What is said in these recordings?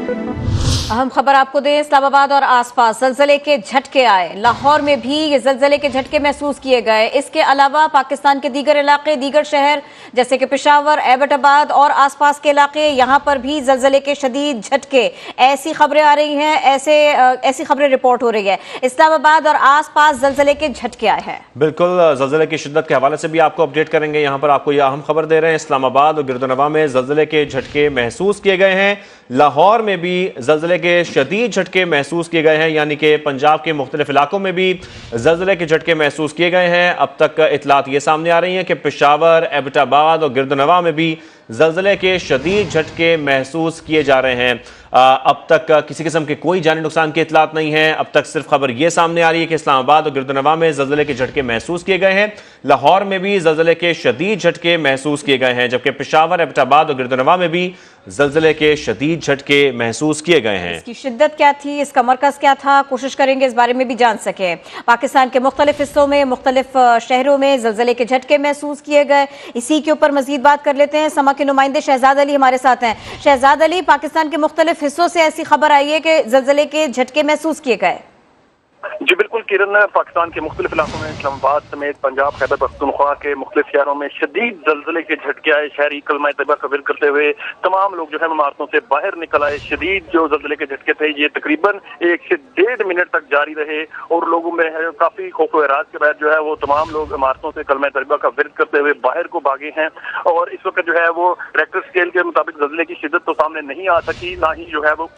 अहम खबर आपको दें, इस्लामाबाद और आसपास ज़लज़ले के झटके आए। लाहौर में भी ये ज़लज़ले के झटके महसूस किए गए। इसके अलावा पाकिस्तान के दीगर इलाके, दीगर शहर जैसे कि पेशावर, एबटाबाद और आसपास के इलाके, यहाँ पर भी ज़लज़ले के शदीद झटके, ऐसी खबरें आ रही हैं, ऐसी खबरें रिपोर्ट हो रही है। इस्लामाबाद और आसपास ज़लज़ले के झटके आए हैं। बिल्कुल, ज़लज़ले की शिद्दत के हवाले से भी आपको अपडेट करेंगे। यहाँ पर आपको यह अहम खबर दे रहे हैं, इस्लामाबाद और गिरदनवा में ज़लज़ले के झटके महसूस किए गए हैं। लाहौर में भी ज़लज़ले के शदीद झटके महसूस किए गए हैं, यानी कि पंजाब के मुख्तलिफ इलाकों में भी ज़लज़ले के झटके महसूस किए गए हैं। अब तक इतलात ये सामने आ रही हैं कि पेशावर, एबटाबाद और गिरदनवा में भी ज़लज़ले के शदीद झटके महसूस किए जा रहे हैं। अब तक किसी किस्म के कोई जानी नुकसान की इतलात नहीं है। अब तक सिर्फ खबर ये सामने आ रही है कि इस्लामाबाद और गिरदनवा में ज़लज़ले के झटके महसूस किए गए हैं। लाहौर में भी ज़लज़ले के शदीद झटके महसूस किए गए हैं, जबकि पेशावर, एबटाबाद और गिरदनवा में भी ज़लज़ले के शदीद झटके महसूस किए गए हैं। इसकी शिद्दत क्या थी, इसका मरकज क्या था, कोशिश करेंगे इस बारे में भी जान सकें। पाकिस्तान के मुख्तलिफ हिस्सों में, मुख्तलिफ शहरों में ज़लज़ले के झटके महसूस किए गए। इसी के ऊपर मजीद बात कर लेते हैं। समा के नुमाइंदे शहजाद अली हमारे साथ हैं। शहजाद अली, पाकिस्तान के मुख्तलिफ हिस्सों से ऐसी खबर आई है कि ज़लज़ले के झटके महसूस किए गए। जी बिल्कुल किरण, पाकिस्तान के मुख्तलिफ इलाकों में इस्लामाबाद समेत पंजाब, खैबर पख्तूनख्वा के मुख्तलिफ शहरों में शदीद ज़लज़ले के झटके आए। शहरी कलमा तैयबा का विर्द करते हुए तमाम लोग जो है इमारतों से बाहर निकल आए। शदीद जो ज़लज़ले के झटके थे ये तकरीबन 1 से 1.5 मिनट तक जारी रहे और लोगों में काफी खौफ व एराज के बाद जो है वो तमाम लोग इमारतों से कलमा तैयबा का विर्द करते हुए बाहर को भागे हैं। और इस वक्त जो है वो रेक्टर स्केल के मुताबिक ज़लज़ले की शिद्दत तो सामने नहीं आ सकी, ना ही जो है वो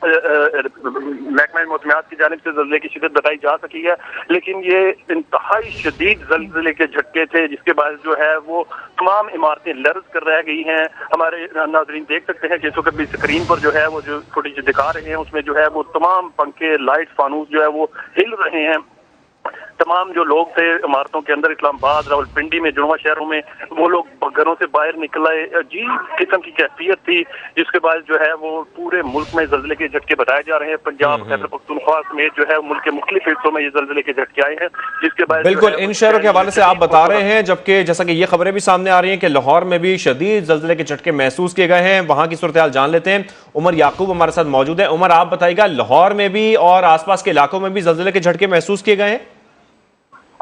महकमा मौसमियात की जानिब से ज़लज़ले की शिद्दत बताई जा सकी है, लेकिन ये इंतहाई शदीद ज़लज़ले के झटके थे जिसके बाद जो है वो तमाम इमारतें लर्ज़ कर रह गई हैं। हमारे नाज़रीन देख सकते हैं कि इस वक्त भी स्क्रीन पर जो है वो जो फुटेज दिखा रहे हैं उसमें जो है वो तमाम पंखे, लाइट, फानूस जो है वो हिल रहे हैं। तमाम जो लोग थे इमारतों के अंदर, इस्लामाबाद, रावलपिंडी में, जुड़वा शहरों में, वो लोग घरों से बाहर निकल आए। अजीब किस्म की कैफियत थी जिसके बाद जो है वो पूरे मुल्क में ज़लज़ले के झटके बताए जा रहे हैं। पंजाब, खैबर पख्तूनख्वा समेत जो है मुल्क के मुख्तलिफ हिस्सों में ये ज़लज़ले के झटके आए हैं, जिसके बाद बिल्कुल इन शहरों के हवाले से आप बता रहे हैं। जबकि जैसा कि ये खबरें भी सामने आ रही हैं कि लाहौर में भी शदीद ज़लज़ले के झटके महसूस किए गए हैं। वहां की सूरत हाल जान लेते हैं। उमर याकूब हमारे साथ मौजूद है। उमर, आप बताइएगा, लाहौर में भी और आसपास के इलाकों में भी ज़लज़ले के झटके महसूस किए गए हैं?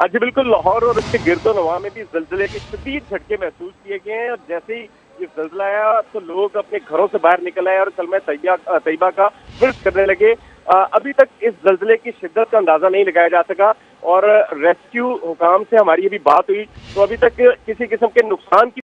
जी बिल्कुल, लाहौर और इसके गिरदोनवा में भी ज़लज़ले के शदीद झटके महसूस किए गए हैं। और जैसे ही ये ज़लज़ला आया तो लोग अपने घरों से बाहर निकल आए और कलमा तैयबा का विर्द करने लगे। अभी तक इस ज़लज़ले की शिद्दत का अंदाजा नहीं लगाया जा सका और रेस्क्यू हुकाम से हमारी ये भी बात हुई तो अभी तक किसी किस्म के नुकसान की